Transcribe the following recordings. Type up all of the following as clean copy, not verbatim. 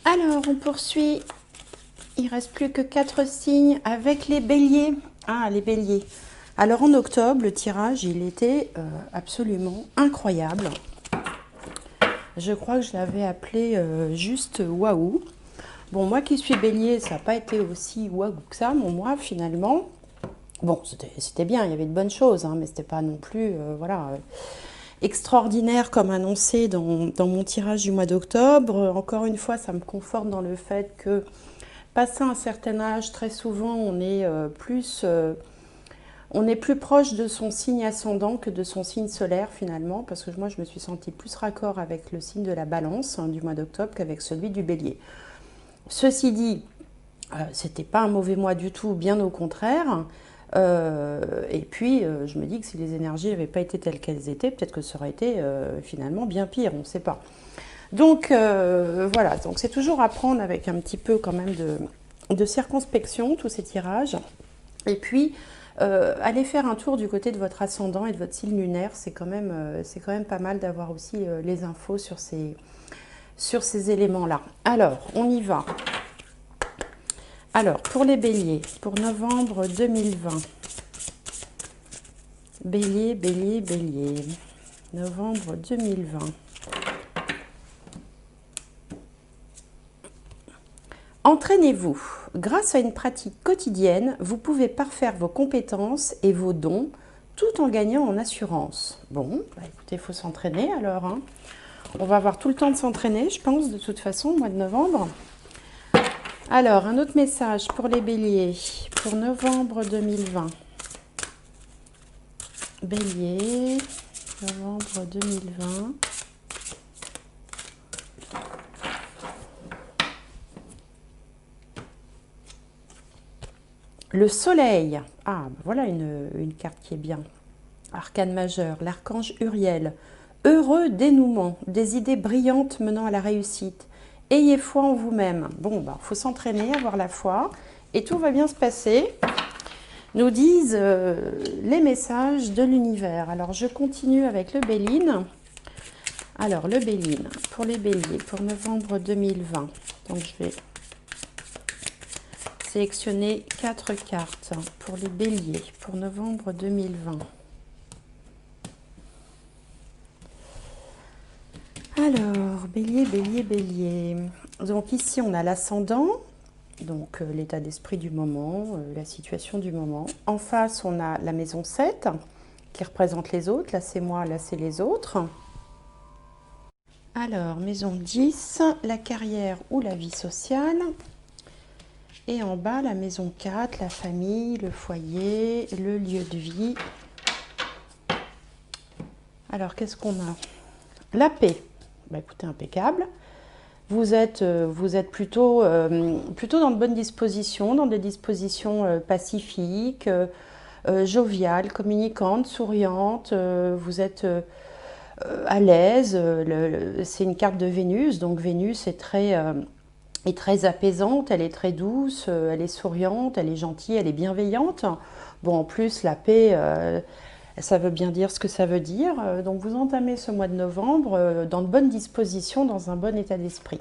Alors, on poursuit. Il reste plus que 4 signes avec les béliers. Ah, les béliers. Alors, en octobre, le tirage, il était absolument incroyable. Je crois que je l'avais appelé juste waouh. Bon, moi qui suis bélier, ça n'a pas été aussi waouh que ça, mon moi, finalement. Bon, c'était bien, il y avait de bonnes choses, hein, mais c'était pas non plus, voilà, extraordinaire comme annoncé dans mon tirage du mois d'octobre. Encore une fois, ça me conforte dans le fait que, passé un certain âge, très souvent, on est plus proche de son signe ascendant que de son signe solaire finalement, parce que moi je me suis sentie plus raccord avec le signe de la balance du mois d'octobre qu'avec celui du bélier. Ceci dit, c'était pas un mauvais mois du tout, bien au contraire. Et puis, je me dis que si les énergies n'avaient pas été telles qu'elles étaient, peut-être que ça aurait été finalement bien pire, on ne sait pas. Donc voilà, donc c'est toujours à prendre avec un petit peu quand même de circonspection, tous ces tirages. Et puis, allez faire un tour du côté de votre ascendant et de votre signe lunaire, c'est quand même pas mal d'avoir aussi les infos sur ces éléments-là. Alors, on y va. Alors, pour les béliers, pour novembre 2020. Bélier, bélier, bélier. Novembre 2020. Entraînez-vous. Grâce à une pratique quotidienne, vous pouvez parfaire vos compétences et vos dons tout en gagnant en assurance. Bon, bah écoutez, il faut s'entraîner alors, hein. On va avoir tout le temps de s'entraîner, je pense, de toute façon, au mois de novembre. Alors, un autre message pour les béliers, pour novembre 2020. Bélier, novembre 2020. Le soleil. Ah, voilà une carte qui est bien. Arcane majeur, l'archange Uriel. Heureux dénouement, des idées brillantes menant à la réussite. Ayez foi en vous-même. Bon, bah, faut s'entraîner, avoir la foi, et tout va bien se passer, nous disent les messages de l'univers. Alors, je continue avec le Béline. Alors, le Béline, pour les béliers, pour novembre 2020. Donc, je vais sélectionner 4 cartes pour les béliers, pour novembre 2020. Alors, bélier, bélier, bélier. Donc ici, on a l'ascendant, donc l'état d'esprit du moment, la situation du moment. En face, on a la maison 7, qui représente les autres. Là, c'est moi, là, c'est les autres. Alors, maison 10, la carrière ou la vie sociale. Et en bas, la maison 4, la famille, le foyer, le lieu de vie. Alors, qu'est-ce qu'on a? La paix. Bah, écoutez, impeccable. Vous êtes plutôt dans de bonnes dispositions, dans des dispositions pacifiques, joviales, communicantes, souriantes. Vous êtes à l'aise. C'est une carte de Vénus, donc Vénus est très apaisante, elle est très douce, elle est souriante, elle est gentille, elle est bienveillante. Bon, en plus, la paix, ça veut bien dire ce que ça veut dire. Donc vous entamez ce mois de novembre dans de bonnes dispositions, dans un bon état d'esprit.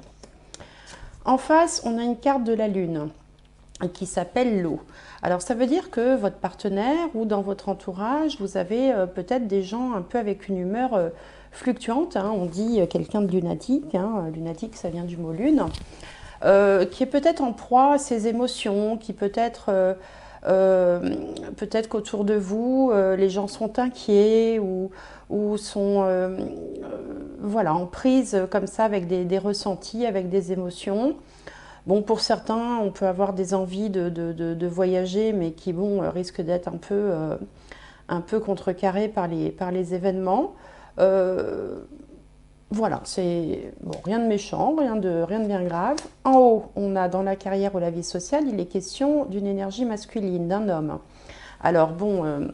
En face, on a une carte de la Lune qui s'appelle l'eau. Alors ça veut dire que votre partenaire ou dans votre entourage, vous avez peut-être des gens un peu avec une humeur fluctuante, hein. On dit quelqu'un de lunatique, hein. Lunatique, ça vient du mot lune. Qui est peut-être en proie à ses émotions, qui peut-être qu'autour de vous, les gens sont inquiets ou sont voilà, en prise comme ça avec des ressentis, avec des émotions. Bon, pour certains, on peut avoir des envies de voyager, mais qui bon, risquent d'être un peu contrecarrées par les événements. Euh, voilà, c'est bon, rien de méchant, rien de bien grave. En haut, on a dans la carrière ou la vie sociale, il est question d'une énergie masculine, d'un homme. Alors bon,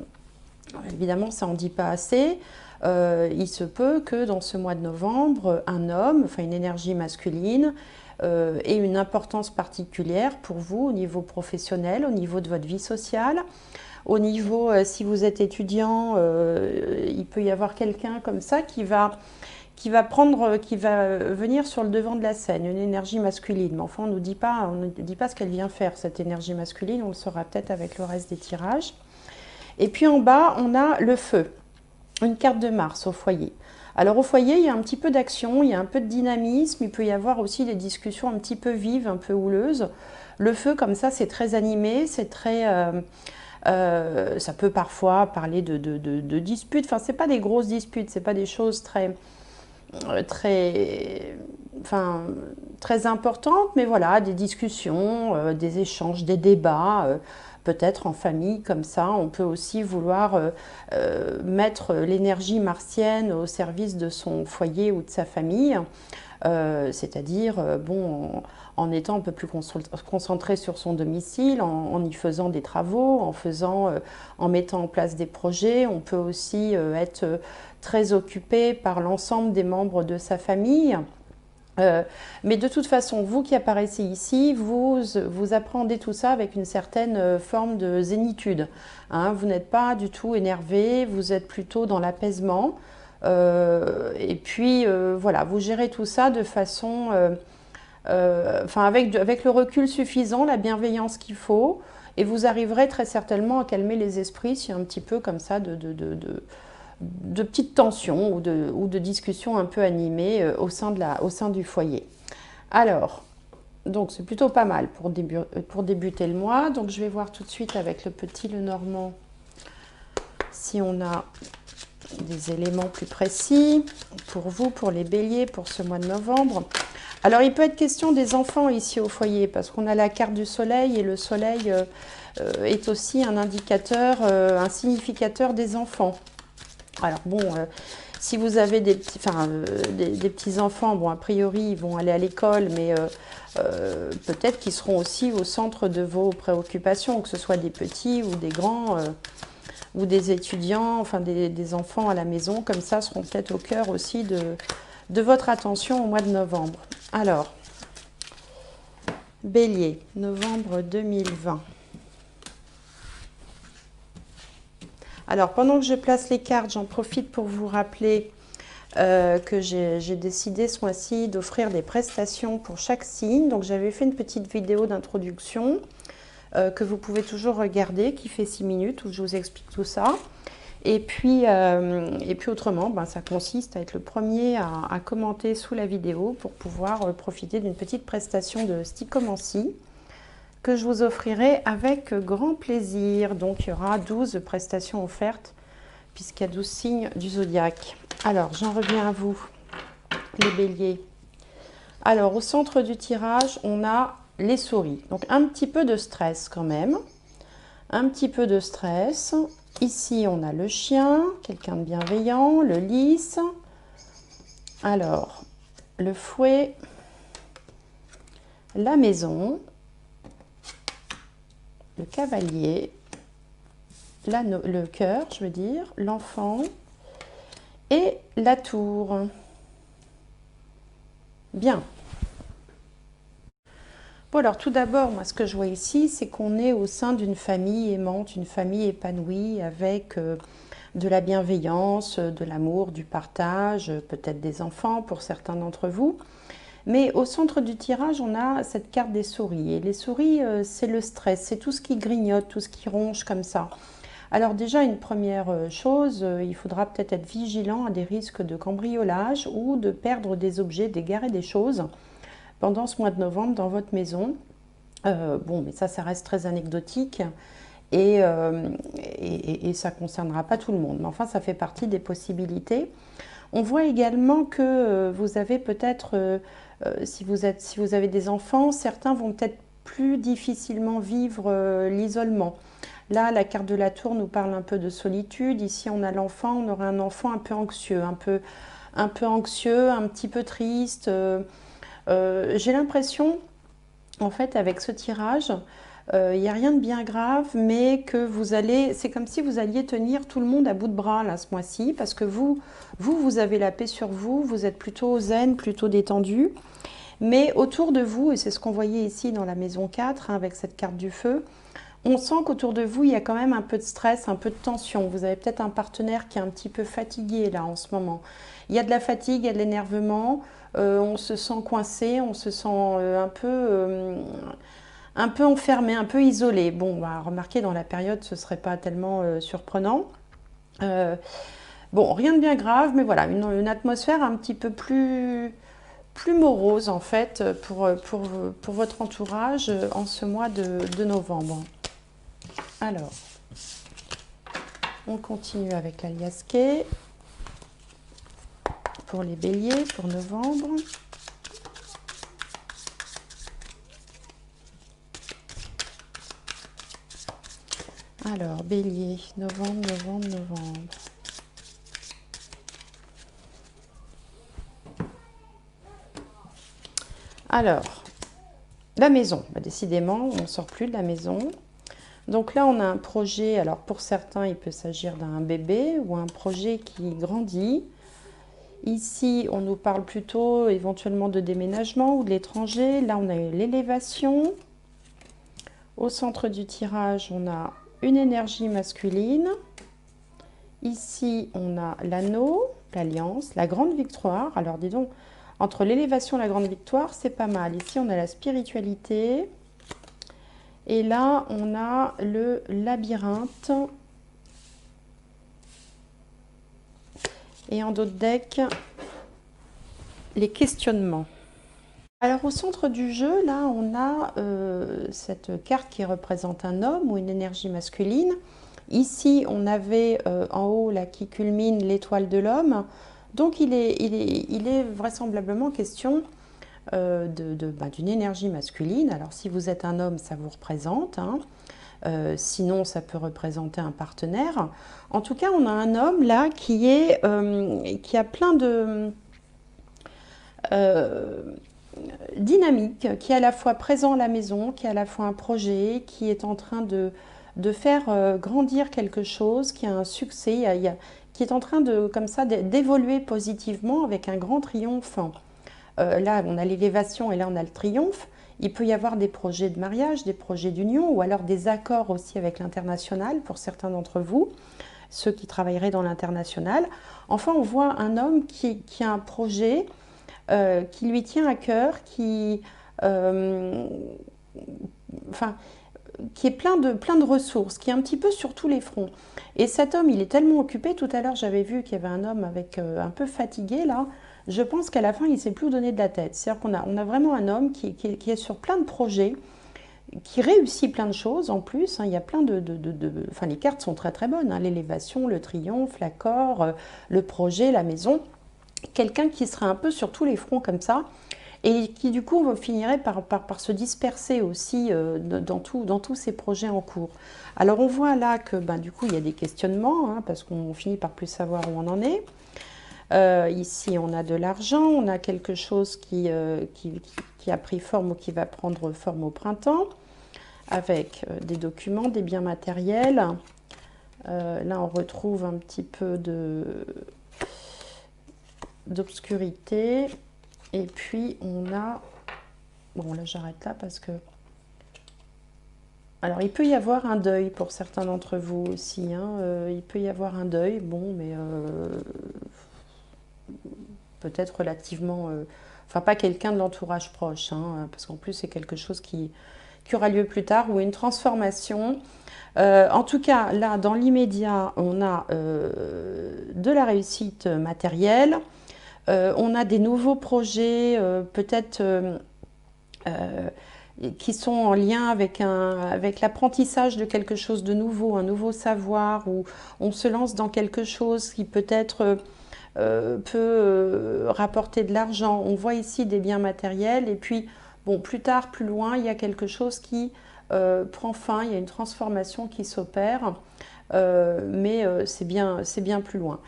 évidemment, ça en dit pas assez. Il se peut que dans ce mois de novembre, un homme, enfin une énergie masculine, ait une importance particulière pour vous au niveau professionnel, au niveau de votre vie sociale. Au niveau, si vous êtes étudiant, il peut y avoir quelqu'un comme ça qui va venir sur le devant de la scène, une énergie masculine. Mais enfin, on ne nous dit pas ce qu'elle vient faire, cette énergie masculine. On le saura peut-être avec le reste des tirages. Et puis en bas, on a le feu, une carte de Mars au foyer. Alors au foyer, il y a un petit peu d'action, il y a un peu de dynamisme, il peut y avoir aussi des discussions un petit peu vives, un peu houleuses. Le feu, comme ça, c'est très animé, c'est très... ça peut parfois parler de disputes, enfin, c'est pas des grosses disputes, c'est pas des choses très importantes, mais voilà, des discussions, des échanges, des débats, peut-être en famille, comme ça. On peut aussi vouloir mettre l'énergie martienne au service de son foyer ou de sa famille, c'est-à-dire, bon, en étant un peu plus concentré sur son domicile, en y faisant des travaux, en mettant en place des projets. On peut aussi être très occupé par l'ensemble des membres de sa famille. Mais de toute façon, vous qui apparaissez ici, vous appréhendez tout ça avec une certaine forme de zénitude. Hein. Vous n'êtes pas du tout énervé, vous êtes plutôt dans l'apaisement. Et puis, voilà, vous gérez tout ça de façon... avec le recul suffisant, la bienveillance qu'il faut, et vous arriverez très certainement à calmer les esprits s'il y a un petit peu comme ça de petites tensions ou de discussions un peu animées au sein du foyer. Alors, donc c'est plutôt pas mal pour débuter le mois. Donc je vais voir tout de suite avec le petit Lenormand si on a des éléments plus précis pour vous, pour les béliers, pour ce mois de novembre. Alors, il peut être question des enfants ici au foyer, parce qu'on a la carte du soleil, et le soleil est aussi un indicateur, un significateur des enfants. Alors, bon, si vous avez des petits-enfants, bon, a priori, ils vont aller à l'école, mais peut-être qu'ils seront aussi au centre de vos préoccupations, que ce soit des petits ou des grands, ou des étudiants, enfin des enfants à la maison, comme ça, seront peut-être au cœur aussi de votre attention au mois de novembre. Alors, Bélier, novembre 2020. Alors, pendant que je place les cartes, j'en profite pour vous rappeler que j'ai décidé ce mois-ci d'offrir des prestations pour chaque signe. Donc, j'avais fait une petite vidéo d'introduction que vous pouvez toujours regarder, qui fait 6 minutes, où je vous explique tout ça. Et puis autrement, ben, ça consiste à être le premier à commenter sous la vidéo pour pouvoir profiter d'une petite prestation de stichomancie que je vous offrirai avec grand plaisir. Donc, il y aura 12 prestations offertes puisqu'il y a 12 signes du zodiaque. Alors, j'en reviens à vous, les béliers. Alors, au centre du tirage, on a les souris. Donc, un petit peu de stress quand même. Un petit peu de stress. Ici, on a le chien, quelqu'un de bienveillant, le lys. Alors, le fouet, la maison, le cavalier, le cœur, je veux dire, l'enfant et la tour. Bien. Bon, alors tout d'abord, moi, ce que je vois ici, c'est qu'on est au sein d'une famille aimante, une famille épanouie avec de la bienveillance, de l'amour, du partage, peut-être des enfants pour certains d'entre vous. Mais au centre du tirage, on a cette carte des souris. Et les souris, c'est le stress, c'est tout ce qui grignote, tout ce qui ronge comme ça. Alors déjà, une première chose, il faudra peut-être être vigilant à des risques de cambriolage ou de perdre des objets, d'égarer des choses pendant ce mois de novembre dans votre maison. Bon, mais ça reste très anecdotique et ça ne concernera pas tout le monde. Mais enfin, ça fait partie des possibilités. On voit également que vous avez peut-être, si vous avez des enfants, certains vont peut-être plus difficilement vivre l'isolement. Là, la carte de la tour nous parle un peu de solitude. Ici, on a l'enfant, on aura un enfant un peu anxieux, un petit peu triste. J'ai l'impression, en fait, avec ce tirage, il n'y a rien de bien grave, mais que c'est comme si vous alliez tenir tout le monde à bout de bras là ce mois-ci, parce que vous avez la paix sur vous, vous êtes plutôt zen, plutôt détendu, mais autour de vous, et c'est ce qu'on voyait ici dans la maison 4, hein, avec cette carte du feu, On sent qu'autour de vous, il y a quand même un peu de stress, un peu de tension. Vous avez peut-être un partenaire qui est un petit peu fatigué là en ce moment. Il y a de la fatigue, il y a de l'énervement, on se sent coincé, on se sent un peu enfermé, un peu isolé. Bon, bah, remarquez, dans la période, ce ne serait pas tellement surprenant. Euh, bon, rien de bien grave, mais voilà, une atmosphère un petit peu plus morose en fait pour votre entourage en ce mois de novembre. Alors, on continue avec l'alias Kay pour les béliers pour novembre. Alors, bélier, novembre. Alors, la maison. Bah, décidément, on ne sort plus de la maison. Donc là, on a un projet. Alors, pour certains, il peut s'agir d'un bébé ou un projet qui grandit. Ici, on nous parle plutôt éventuellement de déménagement ou de l'étranger. Là, on a l'élévation. Au centre du tirage, on a une énergie masculine. Ici, on a l'anneau, l'alliance, la grande victoire. Alors, dis donc, entre l'élévation et la grande victoire, c'est pas mal. Ici, on a la spiritualité. Et là, on a le labyrinthe. Et en d'autres decks, les questionnements. Alors, au centre du jeu, là, on a cette carte qui représente un homme ou une énergie masculine. Ici, on avait en haut, là, qui culmine l'étoile de l'homme. Donc, il est vraisemblablement question d'une énergie masculine. Alors, si vous êtes un homme, ça vous représente. Hein. Sinon, ça peut représenter un partenaire. En tout cas, on a un homme là qui a plein de dynamique, qui est à la fois présent à la maison, qui est à la fois un projet, qui est en train de faire grandir quelque chose, qui a un succès, qui est en train de, comme ça, d'évoluer positivement avec un grand triomphe. Là, on a l'élévation et là, on a le triomphe. Il peut y avoir des projets de mariage, des projets d'union ou alors des accords aussi avec l'international pour certains d'entre vous, ceux qui travailleraient dans l'international. Enfin, on voit un homme qui a un projet qui lui tient à cœur, enfin, qui est plein de ressources, qui est un petit peu sur tous les fronts. Et cet homme, il est tellement occupé. Tout à l'heure, j'avais vu qu'il y avait un homme avec un peu fatigué, là. Je pense qu'à la fin, il ne sait plus où donner de la tête. C'est-à-dire on a vraiment un homme qui est sur plein de projets, qui réussit plein de choses en plus. Hein. Il y a plein Enfin, les cartes sont très très bonnes. Hein. L'élévation, le triomphe, l'accord, le projet, la maison. Quelqu'un qui serait un peu sur tous les fronts comme ça et qui du coup finirait par se disperser aussi dans tous ces projets en cours. Alors on voit là que du coup il y a des questionnements hein, parce qu'on finit par plus savoir où on en est. Ici on a de l'argent, on a quelque chose qui a pris forme ou qui va prendre forme au printemps avec des documents, des biens matériels. Là on retrouve un petit peu d'obscurité. Et puis on a... Bon là j'arrête là parce que... Alors il peut y avoir un deuil pour certains d'entre vous aussi. Hein. Il peut y avoir un deuil, bon mais... peut-être relativement... Enfin pas quelqu'un de l'entourage proche, hein, parce qu'en plus c'est quelque chose qui aura lieu plus tard, ou une transformation. En tout cas, là, dans l'immédiat, on a de la réussite matérielle. On a des nouveaux projets, peut-être qui sont en lien avec l'apprentissage de quelque chose de nouveau, un nouveau savoir, où on se lance dans quelque chose qui peut-être peut rapporter de l'argent. On voit ici des biens matériels et puis, bon, plus tard, plus loin, il y a quelque chose qui prend fin, il y a une transformation qui s'opère, mais c'est bien plus loin.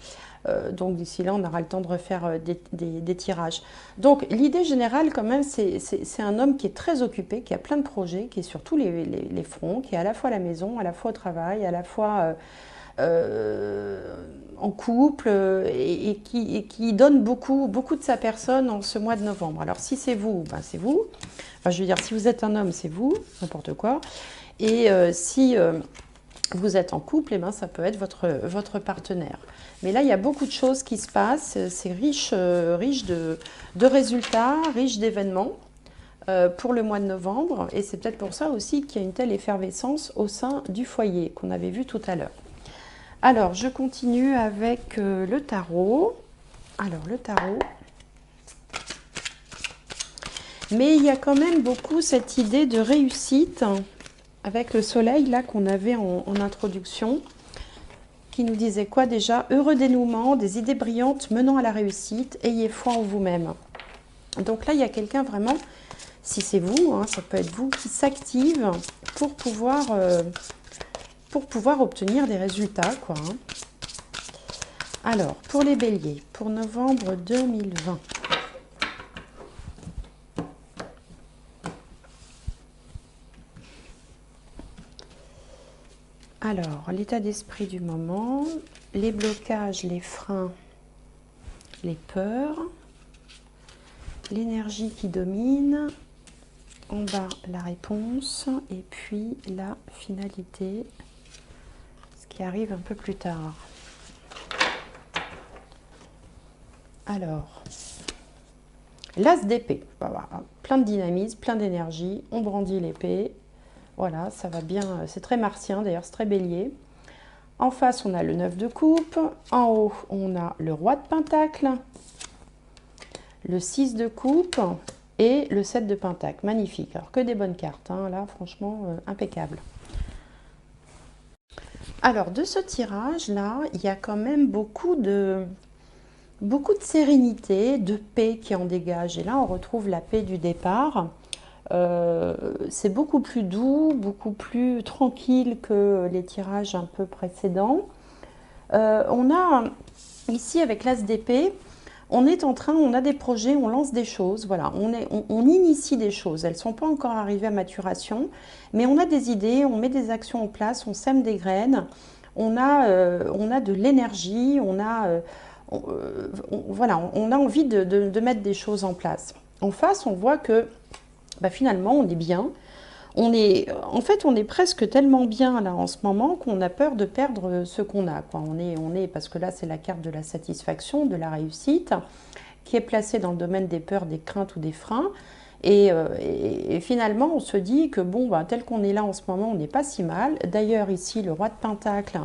Donc d'ici là, on aura le temps de refaire des tirages. Donc l'idée générale quand même, c'est un homme qui est très occupé, qui a plein de projets, qui est sur tous les fronts, qui est à la fois à la maison, à la fois au travail, à la fois en couple et qui donne beaucoup de sa personne en ce mois de novembre. Alors si c'est vous, ben c'est vous. Enfin je veux dire, si vous êtes un homme, c'est vous, n'importe quoi. Et si vous êtes en couple, eh ben, ça peut être votre partenaire. Mais là, il y a beaucoup de choses qui se passent. C'est riche, riche de résultats, riche d'événements pour le mois de novembre. Et c'est peut-être pour ça aussi qu'il y a une telle effervescence au sein du foyer qu'on avait vu tout à l'heure. Alors, je continue avec le tarot. Alors, le tarot. Mais il y a quand même beaucoup cette idée de réussite avec le soleil là qu'on avait en introduction, qui nous disait quoi déjà? Heureux dénouement, des idées brillantes menant à la réussite, ayez foi en vous-même. Donc là, il y a quelqu'un vraiment, si c'est vous, hein, ça peut être vous, qui s'active pour pouvoir obtenir des résultats, quoi. Hein. Alors, pour les béliers, pour novembre 2020. Alors, l'état d'esprit du moment, les blocages, les freins, les peurs, l'énergie qui domine, en bas la réponse et puis la finalité, ce qui arrive un peu plus tard. Alors, l'as d'épée, voilà, plein de dynamisme, plein d'énergie, on brandit l'épée. Voilà, ça va bien, c'est très martien, d'ailleurs c'est très bélier. En face, on a le 9 de coupe. En haut, on a le roi de pentacle, le 6 de coupe et le 7 de pentacle. Magnifique. Alors, que des bonnes cartes, hein, là, franchement, impeccable. Alors, de ce tirage-là, il y a quand même beaucoup de sérénité, de paix qui en dégage. Et là, on retrouve la paix du départ. C'est beaucoup plus doux, beaucoup plus tranquille que les tirages un peu précédents. On a ici avec l'as d'épée, on a des projets, on lance des choses, voilà, on initie des choses. Elles ne sont pas encore arrivées à maturation, mais on a des idées, on met des actions en place, on sème des graines, on a de l'énergie, voilà, on a envie de mettre des choses en place. En face, on voit que finalement, on est bien. En fait, on est presque tellement bien là en ce moment qu'on a peur de perdre ce qu'on a, quoi. Parce que là, c'est la carte de la satisfaction, de la réussite, qui est placée dans le domaine des peurs, des craintes ou des freins. Et finalement, on se dit que bon, tel qu'on est là en ce moment, on n'est pas si mal. D'ailleurs, ici, le roi de Pentacle,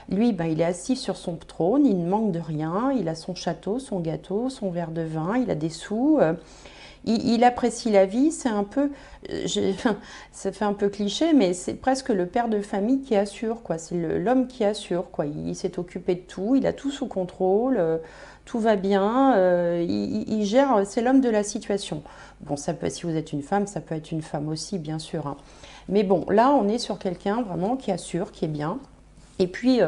lui, il est assis sur son trône, il ne manque de rien. Il a son château, son gâteau, son verre de vin, il a des sous. Il apprécie la vie, c'est un peu, ça fait un peu cliché, mais c'est presque le père de famille qui assure, quoi. C'est l'homme qui assure, quoi. Il s'est occupé de tout, il a tout sous contrôle, tout va bien, il gère, c'est l'homme de la situation. Bon, ça peut, si vous êtes une femme, ça peut être une femme aussi, bien sûr. Hein. Mais bon, là, on est sur quelqu'un vraiment qui assure, qui est bien. Et puis,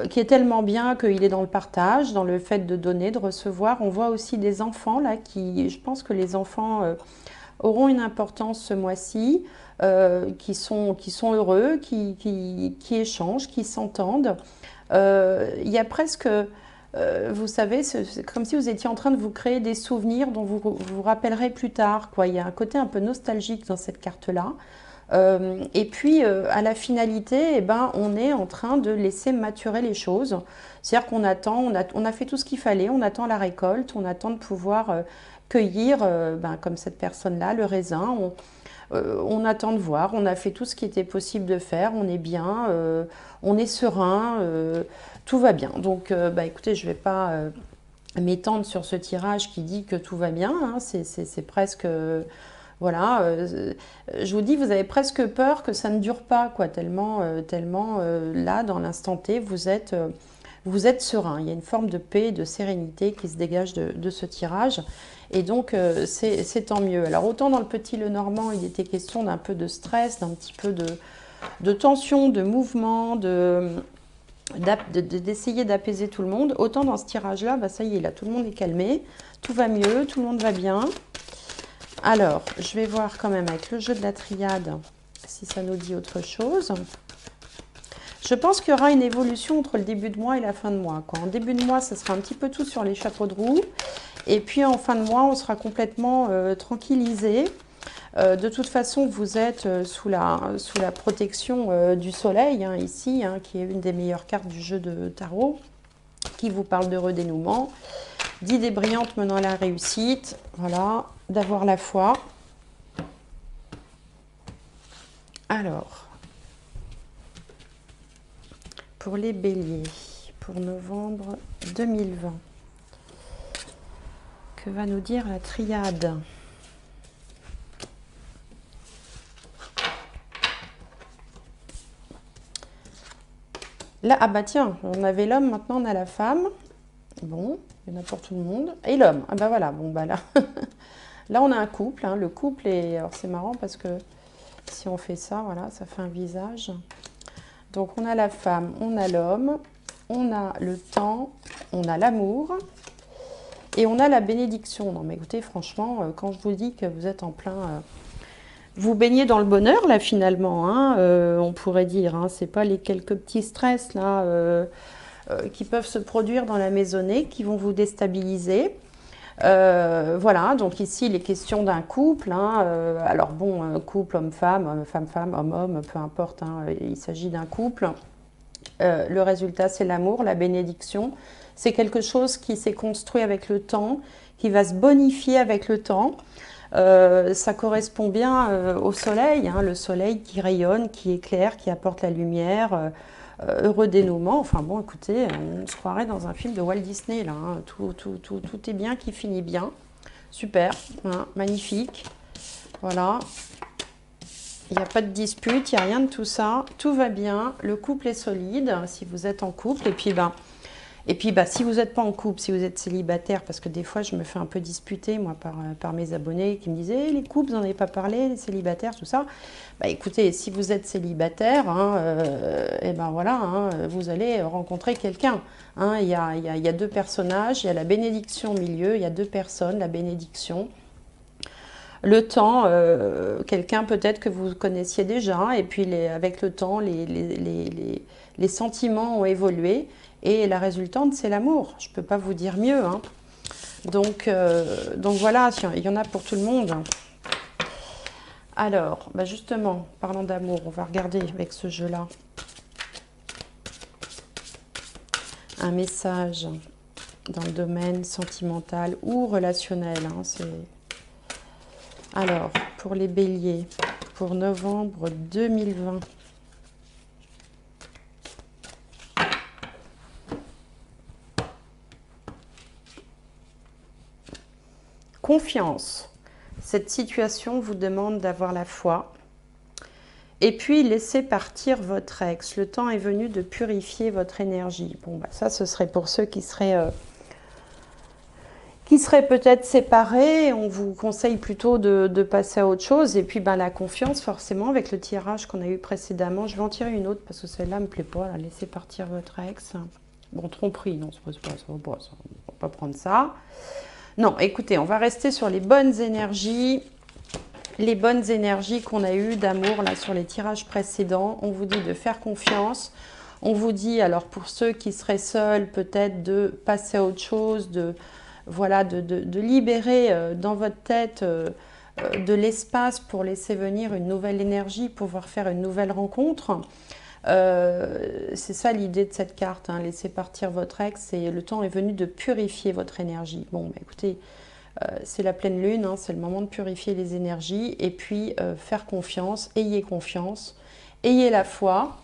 qui est tellement bien qu'il est dans le partage, dans le fait de donner, de recevoir. On voit aussi des enfants là je pense que les enfants auront une importance ce mois-ci, qui sont heureux, qui échangent, qui s'entendent. Il y a presque, vous savez, c'est comme si vous étiez en train de vous créer des souvenirs dont vous vous rappellerez plus tard, quoi. Il y a un côté un peu nostalgique dans cette carte-là. Et puis à la finalité, on est en train de laisser maturer les choses. C'est-à-dire qu'on attend, on a fait tout ce qu'il fallait, on attend la récolte, on attend de pouvoir cueillir, comme cette personne-là, le raisin. On attend de voir, on a fait tout ce qui était possible de faire, on est bien, on est serein, tout va bien. Donc écoutez, je ne vais pas m'étendre sur ce tirage qui dit que tout va bien, hein, c'est presque... Voilà, je vous dis, vous avez presque peur que ça ne dure pas, quoi, tellement là, dans l'instant T, vous êtes serein. Il y a une forme de paix, de sérénité qui se dégage de ce tirage. Et donc, c'est tant mieux. Alors, autant dans le Petit Lenormand, il était question d'un peu de stress, d'un petit peu de tension, de mouvement, d'essayer d'apaiser tout le monde. Autant dans ce tirage-là, ça y est, là, tout le monde est calmé, tout va mieux, tout le monde va bien. Alors, je vais voir quand même avec le jeu de la triade si ça nous dit autre chose. Je pense qu'il y aura une évolution entre le début de mois et la fin de mois, quoi. En début de mois, ça sera un petit peu tout sur les chapeaux de roue. Et puis en fin de mois, on sera complètement tranquillisé. De toute façon, vous êtes sous la protection du soleil, hein, ici, hein, qui est une des meilleures cartes du jeu de tarot, qui vous parle de redénouement, d'idées brillantes menant à la réussite, voilà, d'avoir la foi. Alors, pour les béliers, pour novembre 2020, que va nous dire la triade ? Là, ah bah tiens, on avait l'homme, maintenant on a la femme. Bon, il y en a pour tout le monde. Et l'homme, ah bah voilà, bon bah là, là on a un couple, hein. Le couple est, alors c'est marrant parce que si on fait ça, voilà, ça fait un visage. Donc on a la femme, on a l'homme, on a le temps, on a l'amour et on a la bénédiction. Non mais écoutez, franchement, quand je vous dis que vous êtes en plein... vous baignez dans le bonheur, là, finalement, hein, on pourrait dire. Hein, c'est pas les quelques petits stress, là, qui peuvent se produire dans la maisonnée, qui vont vous déstabiliser. Voilà, donc ici, il est question d'un couple. Hein, alors bon, couple homme-femme, femme-femme, homme-homme, peu importe, hein, il s'agit d'un couple. Le résultat, c'est l'amour, la bénédiction. C'est quelque chose qui s'est construit avec le temps, qui va se bonifier avec le temps. Ça correspond bien au soleil, hein, le soleil qui rayonne, qui éclaire, qui apporte la lumière, heureux dénouement. Enfin bon, écoutez, on se croirait dans un film de Walt Disney, là. Hein. Tout est bien, qui finit bien. Super, hein, magnifique. Voilà. Il n'y a pas de dispute, il n'y a rien de tout ça. Tout va bien, le couple est solide, si vous êtes en couple. Et puis, si vous n'êtes pas en couple, si vous êtes célibataire, parce que des fois, je me fais un peu disputer, moi, par mes abonnés qui me disaient les couples, vous n'en avez pas parlé, les célibataires, tout ça. Bah, écoutez, si vous êtes célibataire, hein, et ben voilà, hein, vous allez rencontrer quelqu'un. Hein, il y a deux personnages, il y a la bénédiction au milieu, il y a deux personnes, la bénédiction. Le temps, quelqu'un peut-être que vous connaissiez déjà, et puis avec le temps, les sentiments ont évolué. Et la résultante, c'est l'amour. Je ne peux pas vous dire mieux. Hein. Donc voilà, il y en a pour tout le monde. Alors, bah justement, parlant d'amour, on va regarder avec ce jeu-là un message dans le domaine sentimental ou relationnel. Hein, alors, pour les béliers, pour novembre 2020. Confiance. Cette situation vous demande d'avoir la foi. Et puis, laissez partir votre ex. Le temps est venu de purifier votre énergie. Bon, bah, ça, ce serait pour ceux qui seraient peut-être séparés. On vous conseille plutôt de passer à autre chose. Et puis, bah, la confiance, forcément, avec le tirage qu'on a eu précédemment. Je vais en tirer une autre parce que celle-là ne me plaît pas. Là. Laissez partir votre ex. Bon, tromperie, non, ça ne va pas prendre ça. Non, écoutez, on va rester sur les bonnes énergies qu'on a eues d'amour là sur les tirages précédents. On vous dit de faire confiance. On vous dit, alors pour ceux qui seraient seuls, peut-être de passer à autre chose, de libérer dans votre tête de l'espace pour laisser venir une nouvelle énergie, pouvoir faire une nouvelle rencontre. C'est ça l'idée de cette carte, hein. Laissez partir votre ex, et le temps est venu de purifier votre énergie. Bon, bah, écoutez, c'est la pleine lune, hein, c'est le moment de purifier les énergies, et puis faire confiance, ayez la foi.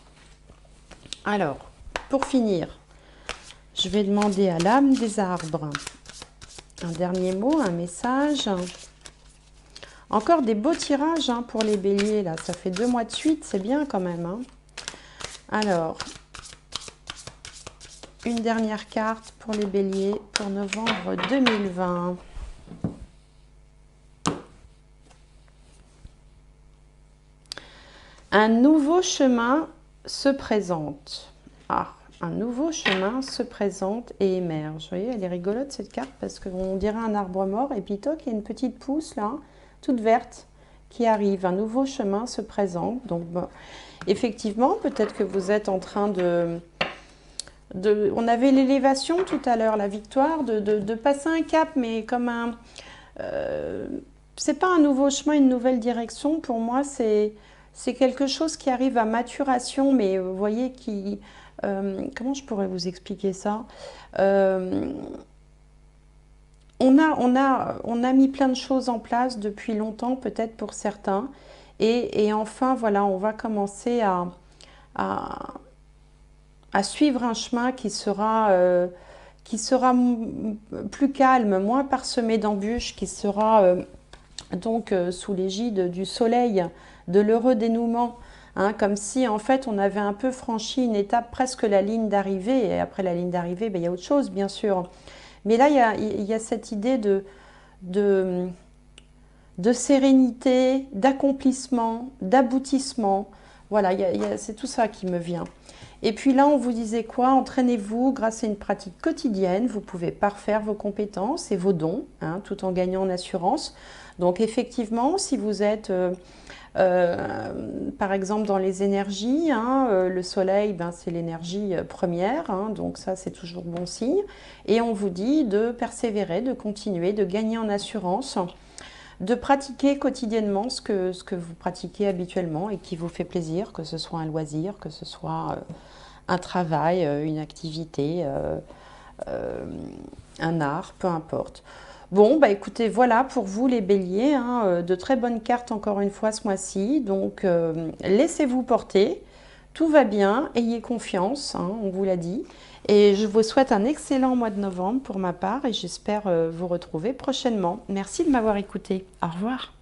Alors, pour finir, je vais demander à l'âme des arbres un dernier mot, un message. Encore des beaux tirages hein, pour les béliers, là, ça fait 2 mois de suite, c'est bien quand même, hein. Alors, une dernière carte pour les béliers pour novembre 2020. Un nouveau chemin se présente. Ah, un nouveau chemin se présente et émerge. Vous voyez, elle est rigolote cette carte parce qu'on dirait un arbre mort et puis toc, il y a une petite pousse là, toute verte, qui arrive. Un nouveau chemin se présente. Donc, bon, effectivement, peut-être que vous êtes en train on avait l'élévation tout à l'heure, la victoire, de passer un cap, mais comme c'est pas un nouveau chemin, une nouvelle direction. Pour moi, c'est quelque chose qui arrive à maturation, mais vous voyez, comment je pourrais vous expliquer ça? Euh, on a mis plein de choses en place depuis longtemps, peut-être pour certains. Et enfin, voilà, on va commencer à, à suivre un chemin qui sera plus calme, moins parsemé d'embûches, qui sera sous l'égide du soleil, de l'heureux dénouement. Hein, comme si en fait on avait un peu franchi une étape, presque la ligne d'arrivée, et après la ligne d'arrivée, ben, il y a autre chose bien sûr. Mais là il y a cette idée de, de sérénité, d'accomplissement, d'aboutissement. Voilà, c'est tout ça qui me vient. Et puis là, on vous disait quoi? Entraînez-vous grâce à une pratique quotidienne. Vous pouvez parfaire vos compétences et vos dons, hein, tout en gagnant en assurance. Donc effectivement, si vous êtes par exemple dans les énergies, hein, le soleil, ben, c'est l'énergie première, hein, donc ça c'est toujours bon signe. Et on vous dit de persévérer, de continuer, de gagner en assurance, de pratiquer quotidiennement ce que vous pratiquez habituellement et qui vous fait plaisir, que ce soit un loisir, que ce soit un travail, une activité, un art, peu importe. Bon, bah écoutez, voilà pour vous les béliers, hein, de très bonnes cartes encore une fois ce mois-ci. Donc laissez-vous porter, tout va bien, ayez confiance, hein, on vous l'a dit. Et je vous souhaite un excellent mois de novembre pour ma part et j'espère vous retrouver prochainement. Merci de m'avoir écouté. Au revoir.